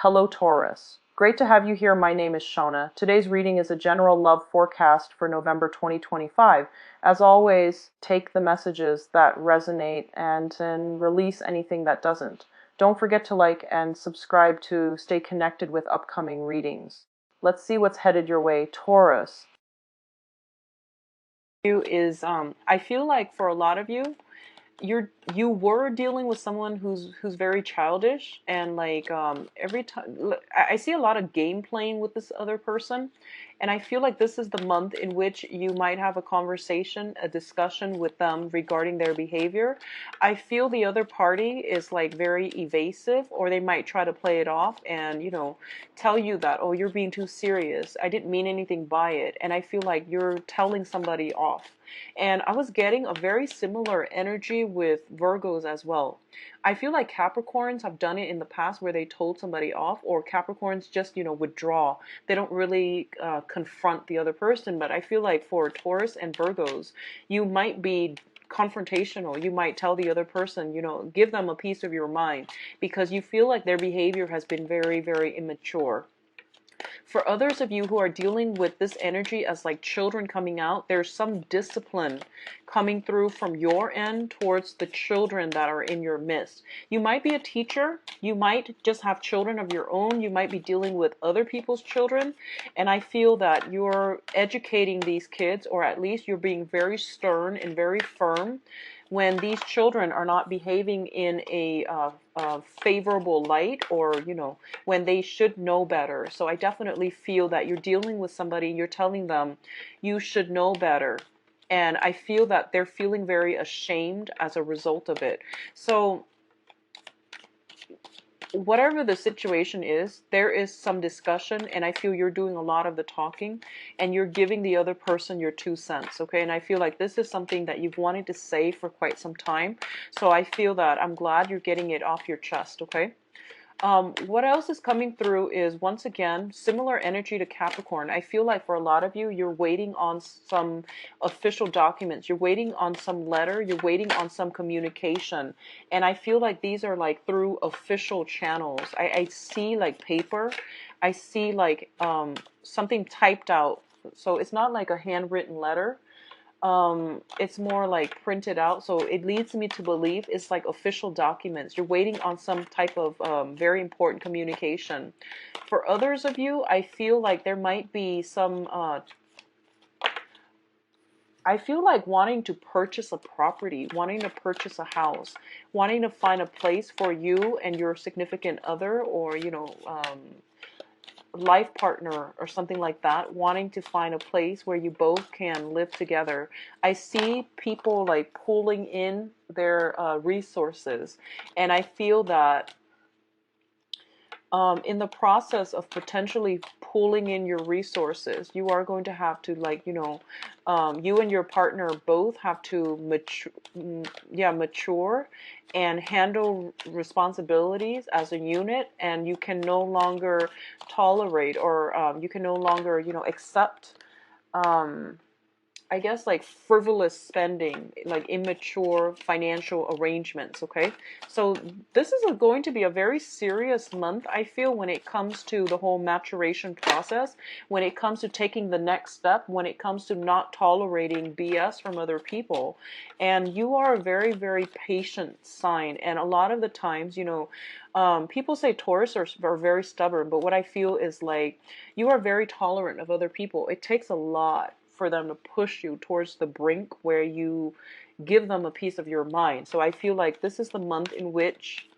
Hello, Taurus. Great to have you here. My name is Shona. Today's reading is a general love forecast for November 2025. As always, take the messages that resonate and release anything that doesn't. Don't forget to like and subscribe to stay connected with upcoming readings. Let's see what's headed your way, Taurus. I feel like for a lot of you, you were dealing with someone who's very childish, and like every time I see a lot of game playing with this other person, and I feel like this is the month in which you might have a conversation, a discussion with them regarding their behavior. I feel the other party is like very evasive, or they might try to play it off and tell you that, oh, you're being too serious, I didn't mean anything by it, and I feel like you're telling somebody off. And I was getting a very similar energy with Virgos as well. I feel like Capricorns have done it in the past where they told somebody off, or Capricorns just, withdraw. They don't really confront the other person. But I feel like for Taurus and Virgos, you might be confrontational. You might tell the other person, give them a piece of your mind, because you feel like their behavior has been very, very immature. For others of you who are dealing with this energy as like children coming out, there's some discipline coming through from your end towards the children that are in your midst. You might be a teacher. You might just have children of your own. You might be dealing with other people's children. And I feel that you're educating these kids, or at least you're being very stern and very firm when these children are not behaving in a favorable light, or when they should know better. So I definitely feel that you're dealing with somebody, you're telling them you should know better, and I feel that they're feeling very ashamed as a result of it. So whatever the situation is, there is some discussion, and I feel you're doing a lot of the talking, and you're giving the other person your 2 cents, okay? And I feel like this is something that you've wanted to say for quite some time. So I feel that I'm glad you're getting it off your chest, okay? What else is coming through is, once again, similar energy to Capricorn. I feel like for a lot of you, you're waiting on some official documents. You're waiting on some letter. You're waiting on some communication. And I feel like these are like through official channels. I see like paper. I see like something typed out. So it's not like a handwritten letter. It's more like printed out, so it leads me to believe it's like official documents. You're waiting on some type of very important communication. For others of you, I feel like there might be some I feel like wanting to purchase a property, wanting to purchase a house, wanting to find a place for you and your significant other, or life partner or something like that, wanting to find a place where you both can live together. I see people like pulling in their resources, and I feel that in the process of potentially pulling in your resources, you are going to have to, like, you and your partner both have to mature and handle responsibilities as a unit, and you can no longer tolerate, or you can no longer, accept I guess like frivolous spending, like immature financial arrangements, okay? So this is going to be a very serious month, I feel, when it comes to the whole maturation process, when it comes to taking the next step, when it comes to not tolerating BS from other people. And you are a very, very patient sign. And a lot of the times, people say Taurus are very stubborn, but what I feel is like you are very tolerant of other people. It takes a lot for them to push you towards the brink where you give them a piece of your mind. So I feel like this is the month in which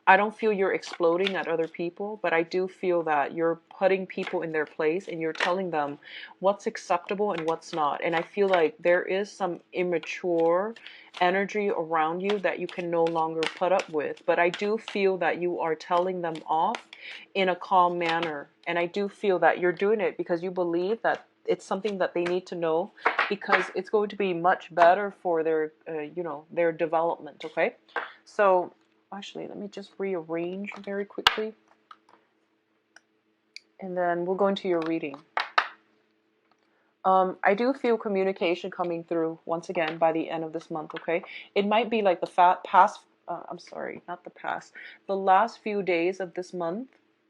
I don't feel you're exploding at other people, but I do feel that you're putting people in their place, and you're telling them what's acceptable and what's not. And I feel like there is some immature energy around you that you can no longer put up with. But I do feel that you are telling them off in a calm manner. And I do feel that you're doing it because you believe that it's something that they need to know, because it's going to be much better for their, their development, okay? So actually, let me just rearrange very quickly, and then we'll go into your reading. I do feel communication coming through once again by the end of this month, okay? It might be like the last few days of this month.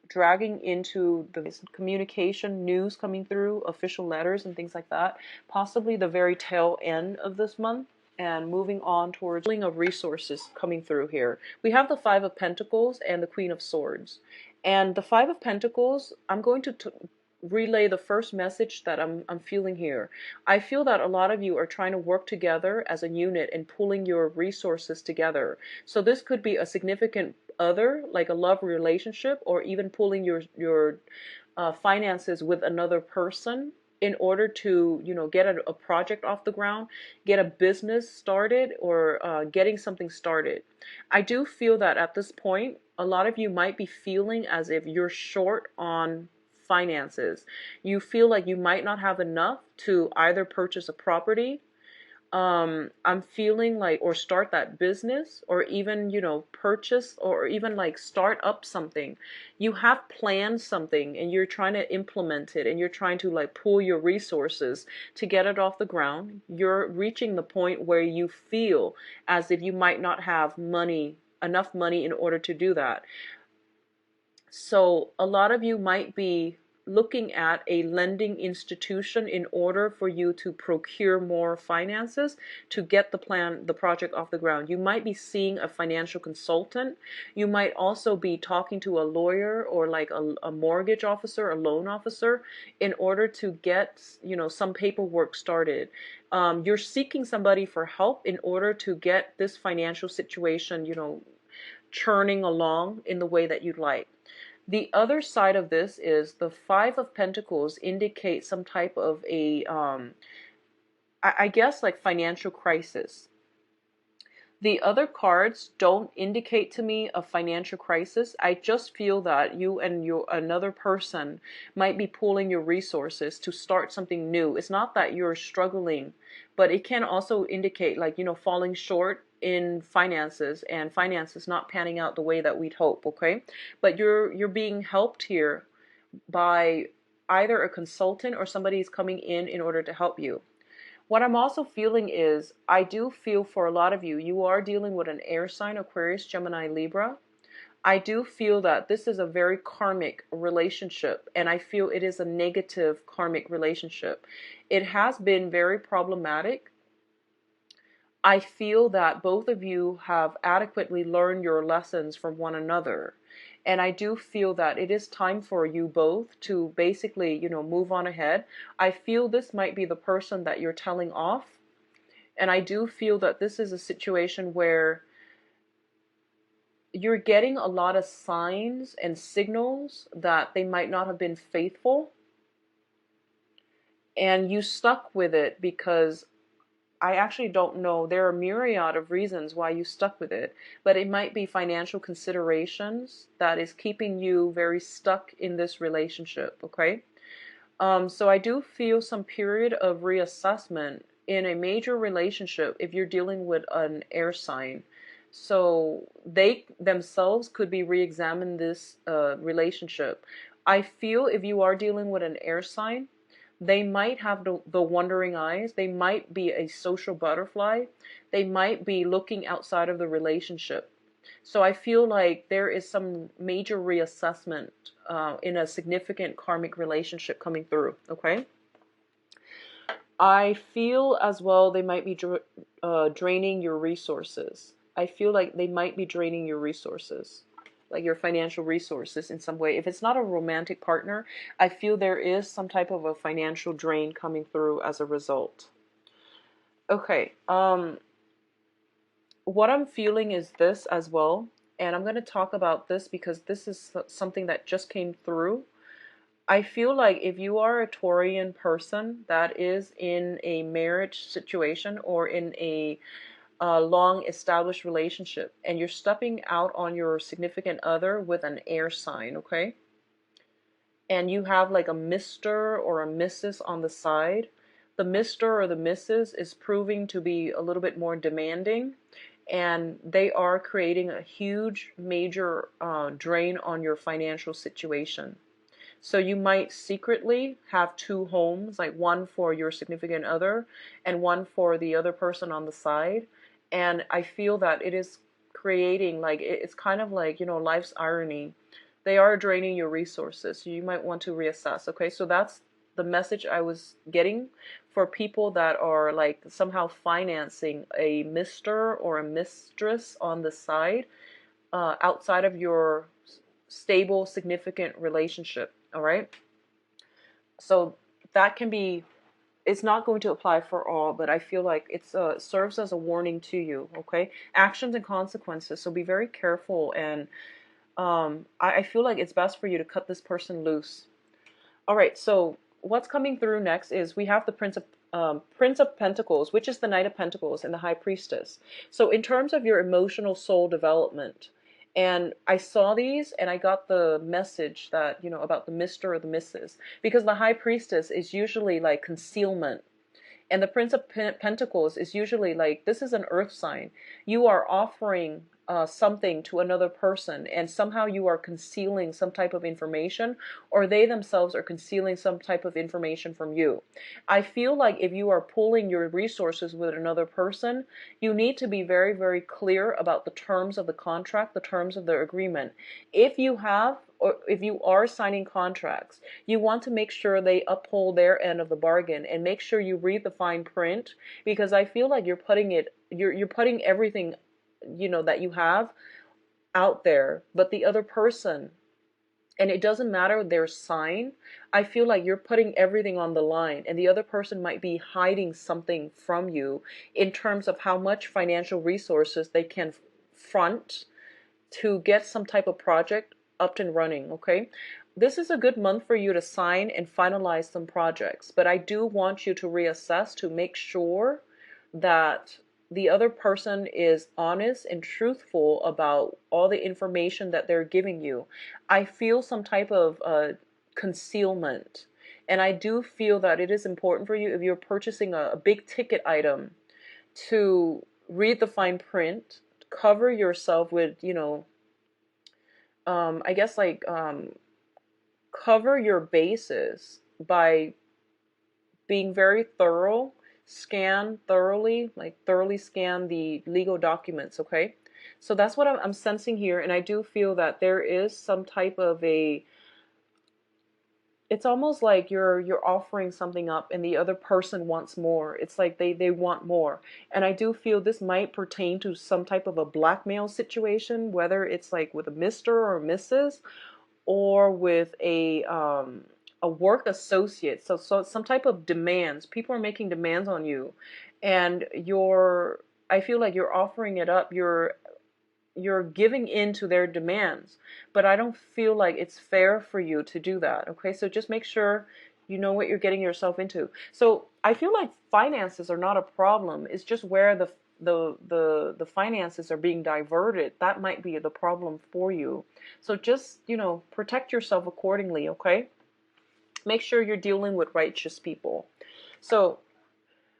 dragging into the communication, news coming through, official letters and things like that, possibly the very tail end of this month, and moving on towards pooling of resources coming through here. We have the Five of Pentacles and the Queen of Swords. And the Five of Pentacles, I'm going to relay the first message that I'm feeling here. I feel that a lot of you are trying to work together as a unit and pulling your resources together. So this could be a significant other, like a love relationship, or even pulling your finances with another person in order to, you know, get a project off the ground, get a business started, or getting something started. I do feel that at this point, a lot of you might be feeling as if you're short on finances. You feel like you might not have enough to either purchase a property, I'm feeling like, or start that business, or even, you know, purchase, or even like start up something. You have planned something and you're trying to implement it, and you're trying to like pull your resources to get it off the ground. You're reaching the point where you feel as if you might not have enough money in order to do that. So a lot of you might be looking at a lending institution in order for you to procure more finances to get the project off the ground. You might be seeing a financial consultant. You might also be talking to a lawyer, or like a mortgage officer, a loan officer, in order to get, you know, some paperwork started. You're seeking somebody for help in order to get this financial situation, you know, churning along in the way that you'd like. The other side of this is the Five of Pentacles indicate some type of a, I guess like financial crisis. The other cards don't indicate to me a financial crisis. I just feel that you and another person might be pooling your resources to start something new. It's not that you're struggling, but it can also indicate like, you know, falling short in finances, and finances not panning out the way that we'd hope, okay? But you're being helped here by either a consultant or somebody's coming in order to help you. What I'm also feeling is, I do feel for a lot of you, you are dealing with an air sign, Aquarius, Gemini, Libra. I do feel that this is a very karmic relationship, and I feel it is a negative karmic relationship. It has been very problematic. I feel that both of you have adequately learned your lessons from one another. And I do feel that it is time for you both to basically, you know, move on ahead. I feel this might be the person that you're telling off. And I do feel that this is a situation where you're getting a lot of signs and signals that they might not have been faithful. And you stuck with it because I actually don't know. There are a myriad of reasons why you stuck with it, but it might be financial considerations that is keeping you very stuck in this relationship, okay? So I do feel some period of reassessment in a major relationship if you're dealing with an air sign. So they themselves could be re-examine this relationship. I feel if you are dealing with an air sign, they might have the wandering eyes. They might be a social butterfly. They might be looking outside of the relationship. So I feel like there is some major reassessment in a significant karmic relationship coming through, okay? I feel as well they might be draining your resources. I feel like they might be draining your resources, like your financial resources in some way. If it's not a romantic partner, I feel there is some type of a financial drain coming through as a result. Okay, what I'm feeling is this as well, and I'm going to talk about this because this is something that just came through. I feel like if you are a Taurian person that is in a marriage situation or in a long established relationship, and you're stepping out on your significant other with an air sign, okay? And you have like a Mr. or a Mrs. on the side. The Mr. or the Mrs. is proving to be a little bit more demanding, and they are creating a huge major drain on your financial situation. So you might secretly have two homes, like one for your significant other and one for the other person on the side. And I feel that it is creating like, it's kind of like, you know, life's irony. They are draining your resources. So you might want to reassess. Okay, so that's the message I was getting for people that are like somehow financing a mister or a mistress on the side, outside of your stable, significant relationship. All right. So that can be, it's not going to apply for all, but I feel like it's serves as a warning to you. Okay, actions and consequences. So be very careful, and I feel like it's best for you to cut this person loose. All right, so what's coming through next is we have the Prince of Pentacles, which is the Knight of Pentacles, and the High Priestess. So in terms of your emotional soul development, and I saw these and I got the message that, you know, about the Mr. or the Mrs. Because the High Priestess is usually like concealment. And the Prince of Pentacles is usually like, this is an earth sign. You are offering something to another person, and somehow you are concealing some type of information, or they themselves are concealing some type of information from you. I feel like if you are pooling your resources with another person, you need to be very, very clear about the terms of the contract, the terms of the agreement. If you have, or if you are signing contracts, you want to make sure they uphold their end of the bargain, and make sure you read the fine print, because I feel like you're putting everything, you know, that you have out there, but the other person, and it doesn't matter their sign, I feel like you're putting everything on the line, and the other person might be hiding something from you in terms of how much financial resources they can front to get some type of project up and running. Okay, this is a good month for you to sign and finalize some projects, but I do want you to reassess to make sure that the other person is honest and truthful about all the information that they're giving you. I feel some type of concealment, and I do feel that it is important for you, if you're purchasing a big ticket item, to read the fine print, cover yourself with, you know, I guess like cover your bases by being very thorough. Scan thoroughly, like thoroughly scan the legal documents. Okay, so that's what I'm sensing here, and I do feel that there is some type of a, it's almost like you're offering something up and the other person wants more. It's like they want more. And I do feel this might pertain to some type of a blackmail situation, whether it's like with a Mr. or Mrs., or with a work associate. So some type of demands. People are making demands on you, and I feel like you're offering it up. You're giving in to their demands, but I don't feel like it's fair for you to do that. Okay, so just make sure you know what you're getting yourself into. So I feel like finances are not a problem. It's just where the finances are being diverted. That might be the problem for you. So just, you know, protect yourself accordingly. Okay, make sure you're dealing with righteous people. So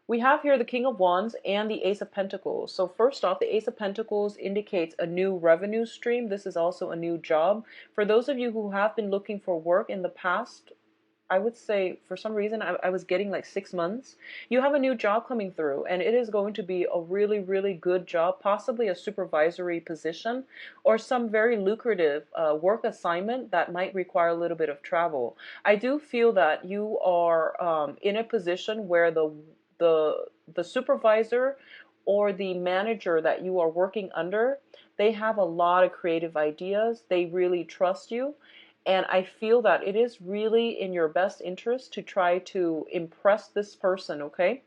we have here the King of Wands and the Ace of Pentacles. So first off, the Ace of Pentacles indicates a new revenue stream. This is also a new job. For those of you who have been looking for work in the past, I would say for some reason I was getting like 6 months. You have a new job coming through, and it is going to be a really, really good job, possibly a supervisory position or some very lucrative work assignment that might require a little bit of travel. I do feel that you are in a position where the supervisor or the manager that you are working under, they have a lot of creative ideas. They really trust you. And I feel that it is really in your best interest to try to impress this person. Okay,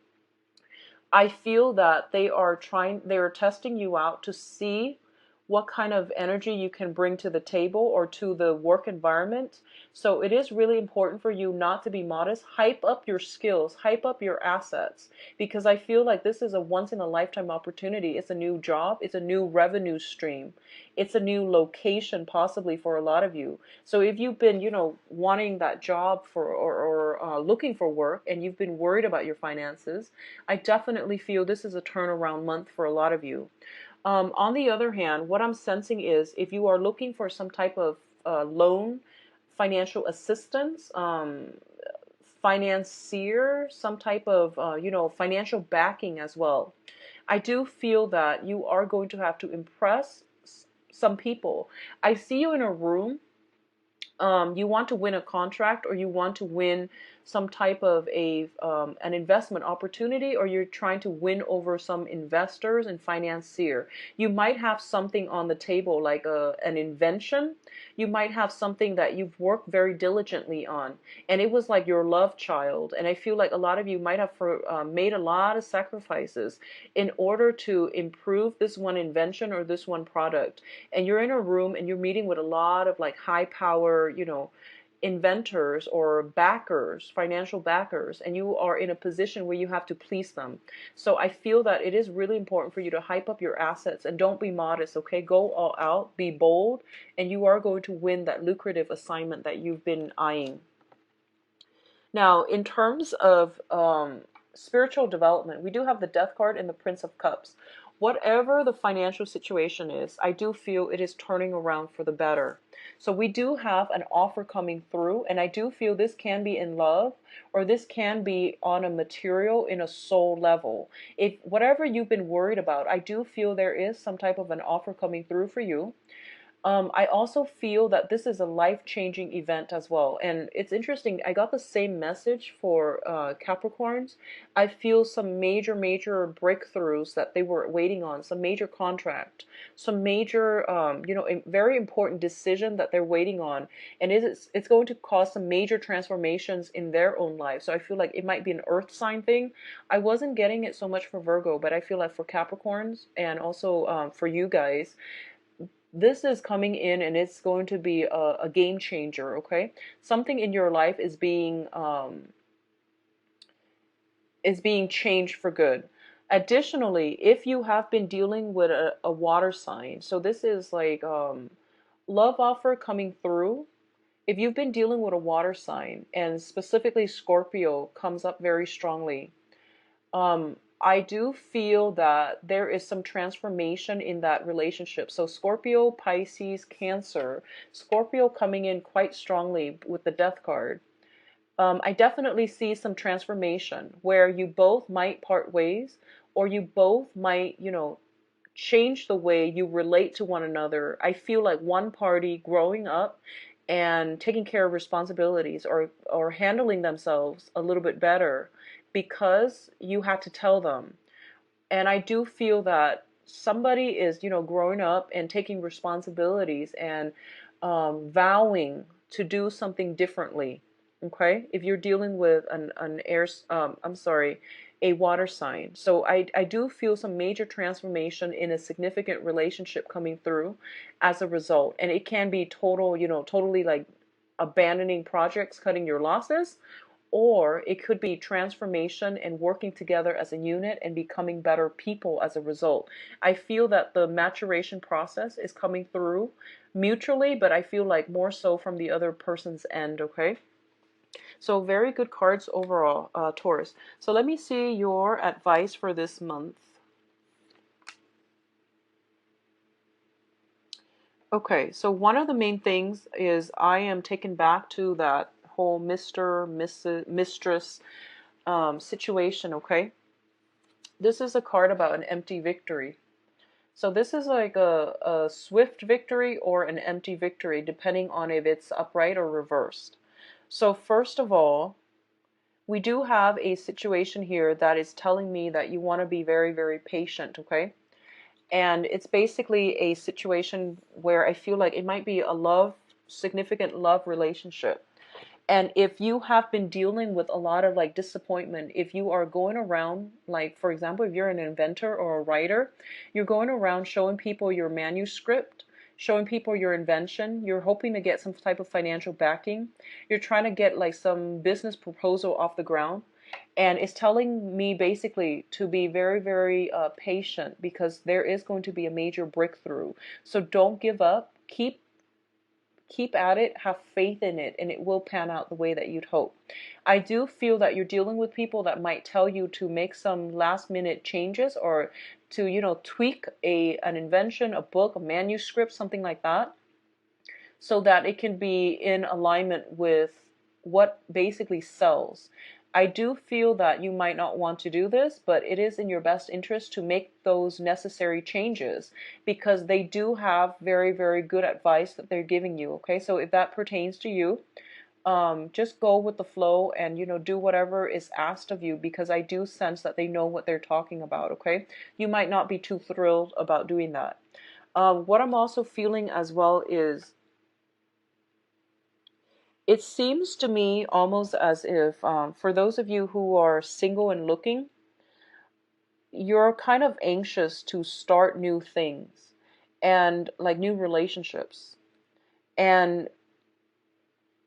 I feel that they are testing you out to see what kind of energy you can bring to the table or to the work environment. So it is really important for you not to be modest. Hype up your skills, hype up your assets, because I feel like this is a once in a lifetime opportunity. It's a new job, it's a new revenue stream, it's a new location possibly for a lot of you. So if you've been, you know, wanting that job for or looking for work, and you've been worried about your finances, I definitely feel this is a turnaround month for a lot of you. On the other hand, what I'm sensing is if you are looking for some type of loan, financial assistance, financier, some type of you know, financial backing as well, I do feel that you are going to have to impress some people. I see you in a room You want to win a contract, or you want to win some type of an investment opportunity, or you're trying to win over some investors and financier. You might have something on the table like an invention. You might have something that you've worked very diligently on, and it was like your love child. And I feel like a lot of you might have made a lot of sacrifices in order to improve this one invention or this one product. And you're in a room and you're meeting with a lot of like high power, inventors or backers, financial backers, and you are in a position where you have to please them. So I feel that it is really important for you to hype up your assets and don't be modest, okay? Go all out, be bold, and you are going to win that lucrative assignment that you've been eyeing. Now, in terms of spiritual development, we do have the Death card and the Prince of Cups. Whatever the financial situation is, I do feel it is turning around for the better. So we do have an offer coming through, and I do feel this can be in love, or this can be on a material, in a soul level. If whatever you've been worried about, I do feel there is some type of an offer coming through for you. I also feel that this is a life-changing event as well. And it's interesting, I got the same message for Capricorns. I feel some major, major breakthroughs that they were waiting on, some major contract, some major, a very important decision that they're waiting on. And it's going to cause some major transformations in their own life. So I feel like it might be an earth sign thing. I wasn't getting it so much for Virgo, but I feel like for Capricorns and also for you guys, this is coming in and it's going to be a game changer, okay? Something in your life is being changed for good. Additionally, if you have been dealing with a water sign, so this is like love offer coming through. If you've been dealing with a water sign, and specifically Scorpio comes up very strongly, I do feel that there is some transformation in that relationship. So Scorpio, Pisces, Cancer, Scorpio coming in quite strongly with the Death card. I definitely see some transformation where you both might part ways, or you both might, change the way you relate to one another. I feel like one party growing up and taking care of responsibilities, or handling themselves a little bit better because you had to tell them. And I do feel that somebody is, growing up and taking responsibilities and vowing to do something differently. Okay, if you're dealing with an air, I'm sorry, a water sign. So I do feel some major transformation in a significant relationship coming through as a result. And it can be total, totally like abandoning projects, cutting your losses, or it could be transformation and working together as a unit and becoming better people as a result. I feel that the maturation process is coming through mutually, but I feel like more so from the other person's end, okay? So very good cards overall, Taurus. So let me see your advice for this month. Okay, so one of the main things is I am taken back to that whole Mr., Mrs., Mistress situation, okay? This is a card about an empty victory. So this is like a swift victory or an empty victory, depending on if it's upright or reversed. So first of all, we do have a situation here that is telling me that you want to be very, very patient, okay? And it's basically a situation where I feel like it might be a significant love relationship. And if you have been dealing with a lot of like disappointment, if you are going around, like for example, if you're an inventor or a writer, you're going around showing people your manuscript, showing people your invention, you're hoping to get some type of financial backing, you're trying to get like some business proposal off the ground. And it's telling me basically to be very, very patient, because there is going to be a major breakthrough. So don't give up. Keep at it, have faith in it, and it will pan out the way that you'd hope. I do feel that you're dealing with people that might tell you to make some last minute changes, or to, tweak an invention, a book, a manuscript, something like that, so that it can be in alignment with what basically sells. I do feel that you might not want to do this, but it is in your best interest to make those necessary changes because they do have very, very good advice that they're giving you. Okay, so if that pertains to you, just go with the flow and do whatever is asked of you because I do sense that they know what they're talking about. Okay, you might not be too thrilled about doing that. What I'm also feeling as well is it seems to me almost as if for those of you who are single and looking, you're kind of anxious to start new things and like new relationships. And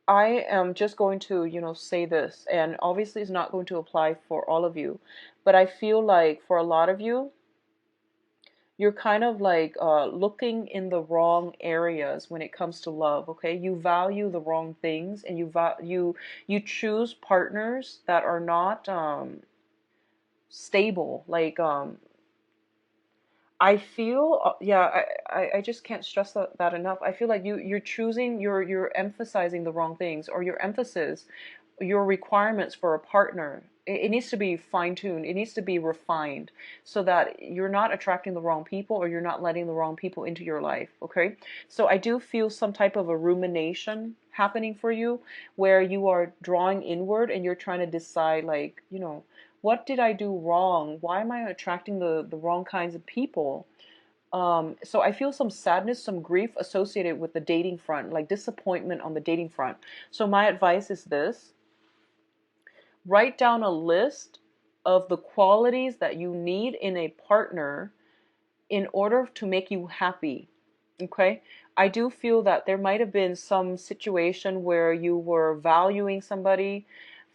I am just going to, say this, and obviously it's not going to apply for all of you, but I feel like for a lot of you, you're kind of like looking in the wrong areas when it comes to love. Okay, you value the wrong things, and you choose partners that are not stable. Like I feel, yeah, I just can't stress that enough. I feel like you're choosing, you're emphasizing the wrong things, or your emphasis, your requirements for a partner. It needs to be fine tuned. It needs to be refined so that you're not attracting the wrong people or you're not letting the wrong people into your life. Okay. So I do feel some type of a rumination happening for you where you are drawing inward and you're trying to decide, like, what did I do wrong? Why am I attracting the wrong kinds of people? So I feel some sadness, some grief associated with the dating front, like disappointment on the dating front. So my advice is this: write down a list of the qualities that you need in a partner in order to make you happy. Okay? I do feel that there might have been some situation where you were valuing somebody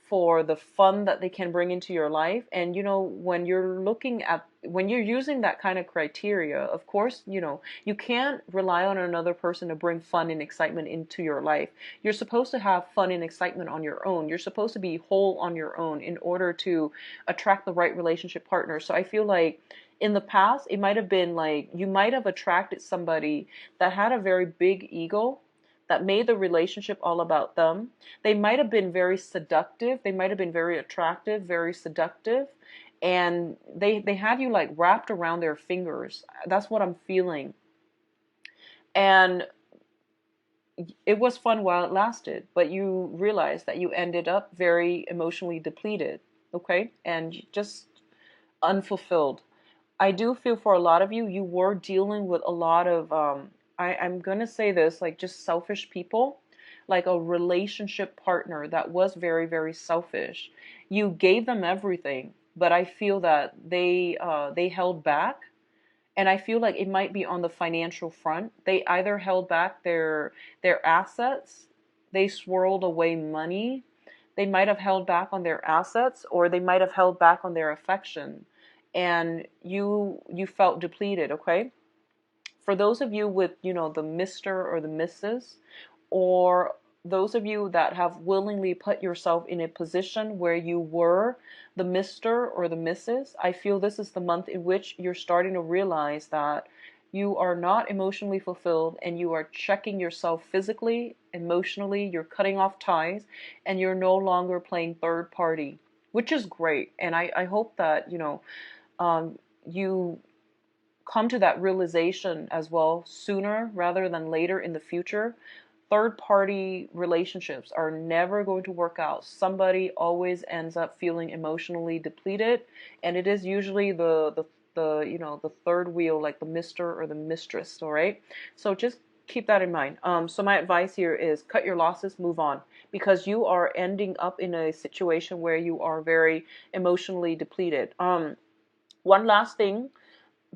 for the fun that they can bring into your life. And when you're using that kind of criteria, of course, you can't rely on another person to bring fun and excitement into your life. You're supposed to have fun and excitement on your own. You're supposed to be whole on your own in order to attract the right relationship partner. So I feel like in the past, it might have been like you might have attracted somebody that had a very big ego that made the relationship all about them. They might have been very seductive. They might have been very attractive, very seductive. And they had you like wrapped around their fingers. That's what I'm feeling. And it was fun while it lasted, but you realized that you ended up very emotionally depleted, okay? And just unfulfilled. I do feel for a lot of you, you were dealing with a lot of, I'm going to say this, like just selfish people, like a relationship partner that was very, very selfish. You gave them everything, but I feel that they held back. And I feel like it might be on the financial front. They either held back their assets, they swirled away money, they might have held back on their assets, or they might have held back on their affection. And you felt depleted, okay? For those of you with, the Mr. or the Mrs., or those of you that have willingly put yourself in a position where you were the Mr. or the Mrs., I feel this is the month in which you're starting to realize that you are not emotionally fulfilled and you are checking yourself physically, emotionally, you're cutting off ties, and you're no longer playing third party, which is great. And I hope that, you come to that realization as well sooner rather than later in the future. Third party relationships are never going to work out. Somebody always ends up feeling emotionally depleted, and it is usually the third wheel, like the Mr. or the mistress. All right, so just keep that in mind. So my advice here is cut your losses, move on, because you are ending up in a situation where you are very emotionally depleted. One last thing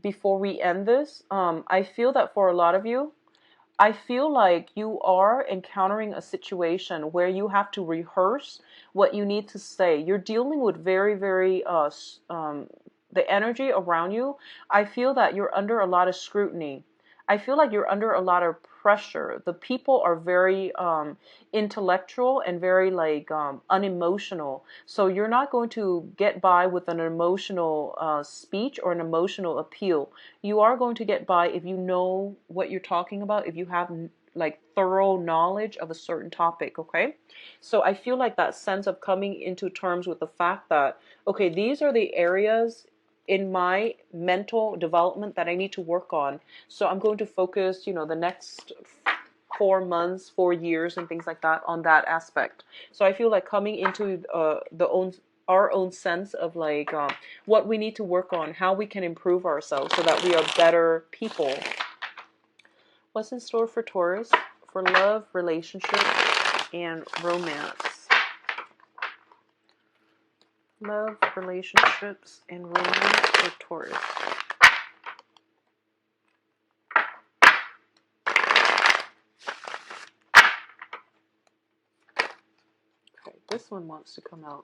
before we end this, I feel that for a lot of you, I feel like you are encountering a situation where you have to rehearse what you need to say. You're dealing with very, very, the energy around you. I feel that you're under a lot of scrutiny. I feel like you're under a lot of pressure. The people are very intellectual and very like unemotional. So you're not going to get by with an emotional speech or an emotional appeal. You are going to get by if you know what you're talking about, if you have like thorough knowledge of a certain topic, okay? So I feel like that sense of coming into terms with the fact that, okay, these are the areas in my mental development that I need to work on. So I'm going to focus, the next 4 months, 4 years, and things like that on that aspect. So I feel like coming into our own sense of like what we need to work on, how we can improve ourselves so that we are better people. What's in store for Taurus for love, relationship, and romance? Love, relationships, and romance for Taurus. Okay, this one wants to come out.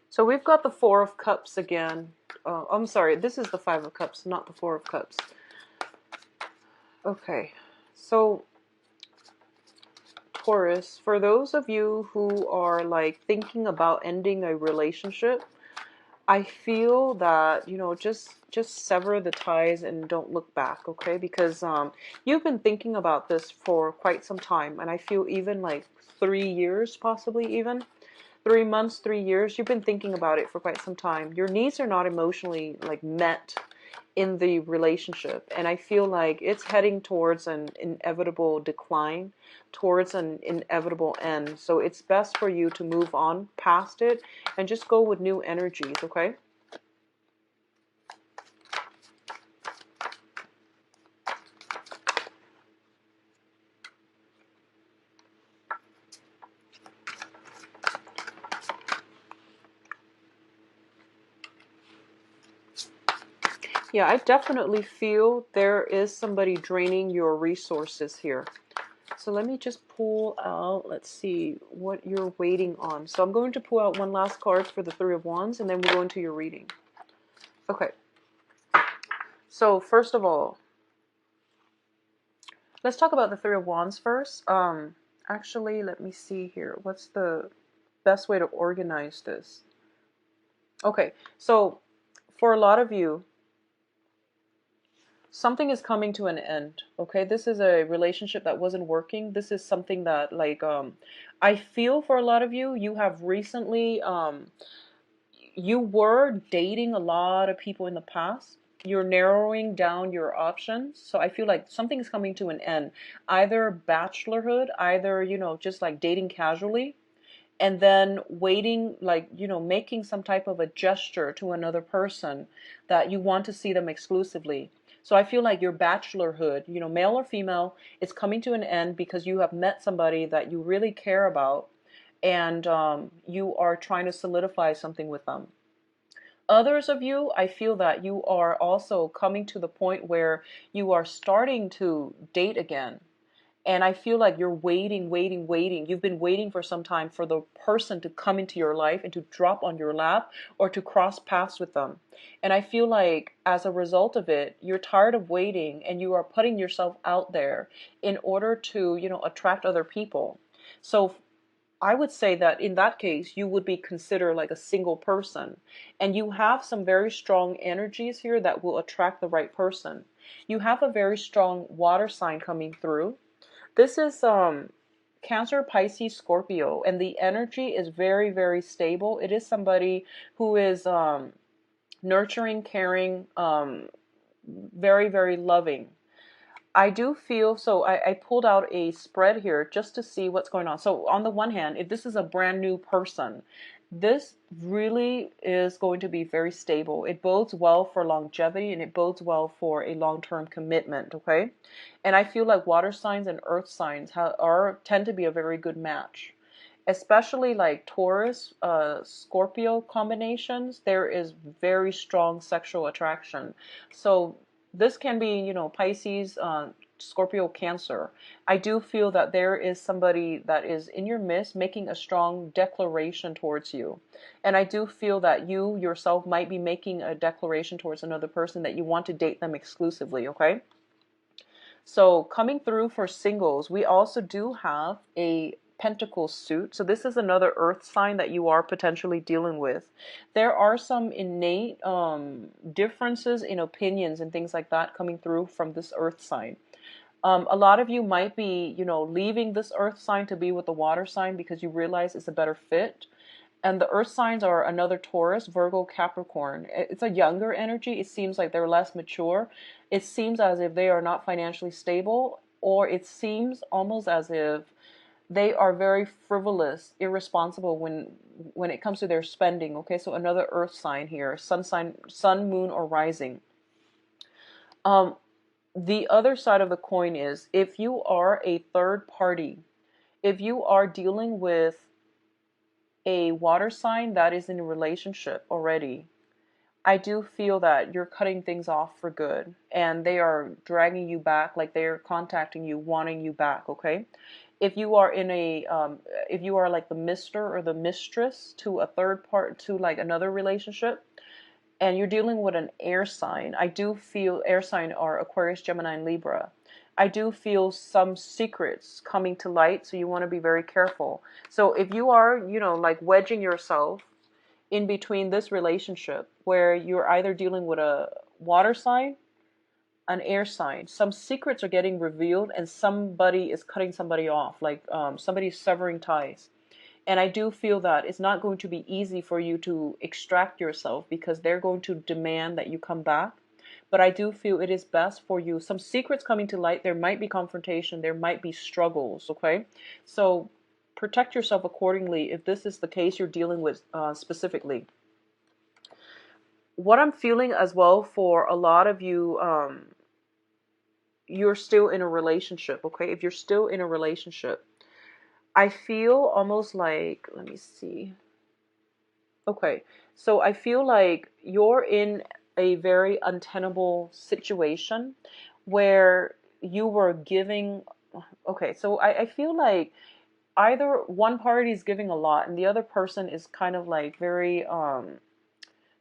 So we've got the Four of Cups again. I'm sorry, this is the Five of Cups, not the Four of Cups. Okay, so Taurus, for those of you who are like thinking about ending a relationship, I feel that, just sever the ties and don't look back, okay? Because you've been thinking about this for quite some time, and I feel even like 3 years, possibly even. 3 months, 3 years, you've been thinking about it for quite some time. Your needs are not emotionally like met in the relationship, and I feel like it's heading towards an inevitable decline, towards an inevitable end. So it's best for you to move on past it and just go with new energies, okay? Yeah, I definitely feel there is somebody draining your resources here. So let me just pull out, let's see, what you're waiting on. So I'm going to pull out one last card for the Three of Wands, and then we'll go into your reading. Okay. So first of all, let's talk about the Three of Wands first. Actually, let me see here. What's the best way to organize this? Okay, so for a lot of you, something is coming to an end. Okay, this is a relationship that wasn't working. This is something that like I feel for a lot of you, you have recently you were dating a lot of people in the past. You're narrowing down your options. So I feel like something is coming to an end. Either bachelorhood, either, just like dating casually, and then waiting, like, making some type of a gesture to another person that you want to see them exclusively. So I feel like your bachelorhood, male or female, is coming to an end because you have met somebody that you really care about, and you are trying to solidify something with them. Others of you, I feel that you are also coming to the point where you are starting to date again. And I feel like you're waiting, waiting, waiting. You've been waiting for some time for the person to come into your life and to drop on your lap or to cross paths with them. And I feel like as a result of it, you're tired of waiting and you are putting yourself out there in order to, attract other people. So I would say that in that case, you would be considered like a single person. And you have some very strong energies here that will attract the right person. You have a very strong water sign coming through. This is Cancer, Pisces, Scorpio, and the energy is very, very stable. It is somebody who is nurturing, caring, very, very loving. I do feel, so I pulled out a spread here just to see what's going on. So on the one hand, if this is a brand new person, this really is going to be very stable. It bodes well for longevity and it bodes well for a long-term commitment, okay? And I feel like water signs and earth signs tend to be a very good match. Especially like Taurus, Scorpio combinations, there is very strong sexual attraction. So this can be, Pisces, Scorpio, Cancer, I do feel that there is somebody that is in your midst making a strong declaration towards you. And I do feel that you yourself might be making a declaration towards another person that you want to date them exclusively, okay? So coming through for singles, we also do have a pentacle suit. So this is another earth sign that you are potentially dealing with. There are some innate differences in opinions and things like that coming through from this earth sign. A lot of you might be, leaving this earth sign to be with the water sign because you realize it's a better fit. And the earth signs are another Taurus, Virgo, Capricorn. It's a younger energy. It seems like they're less mature. It seems as if they are not financially stable, or it seems almost as if they are very frivolous, irresponsible when it comes to their spending. Okay, so another earth sign here, sun sign, sun, moon, or rising. The other side of the coin is if you are a third party, if you are dealing with a water sign that is in a relationship already, I do feel that you're cutting things off for good and they are dragging you back, like they're contacting you, wanting you back, okay? If you are in if you are like the mister or the mistress to a third part, to like another relationship, and you're dealing with an air sign, I do feel air sign are Aquarius, Gemini, and Libra. I do feel some secrets coming to light, so you want to be very careful. So if you are, like wedging yourself in between this relationship where you're either dealing with a water sign, an air sign, some secrets are getting revealed and somebody is cutting somebody off, like somebody's severing ties. And I do feel that it's not going to be easy for you to extract yourself because they're going to demand that you come back. But I do feel it is best for you. Some secrets coming to light. There might be confrontation. There might be struggles. Okay. So protect yourself accordingly if this is the case you're dealing with specifically. What I'm feeling as well for a lot of you, you're still in a relationship. Okay. If you're still in a relationship, I feel almost like, let me see. Okay, so I feel like you're in a very untenable situation where you were giving. Okay, so I feel like either one party is giving a lot and the other person is kind of like very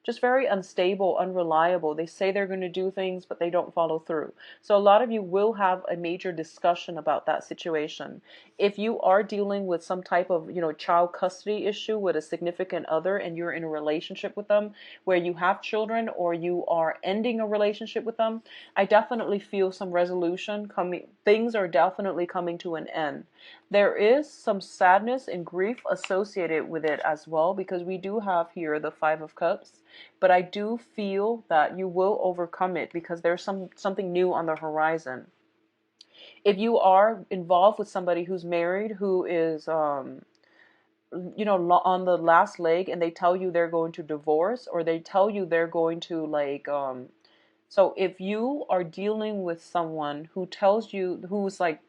just very unstable, unreliable. They say they're going to do things, but they don't follow through. So a lot of you will have a major discussion about that situation. If you are dealing with some type of, child custody issue with a significant other and you're in a relationship with them where you have children or you are ending a relationship with them, I definitely feel some resolution coming. Things are definitely coming to an end. There is some sadness and grief associated with it as well because we do have here the Five of Cups. But I do feel that you will overcome it because there's something new on the horizon. If you are involved with somebody who's married, who is, on the last leg, and they tell you they're going to divorce, or they tell you they're going to like, so if you are dealing with someone who tells you, who's like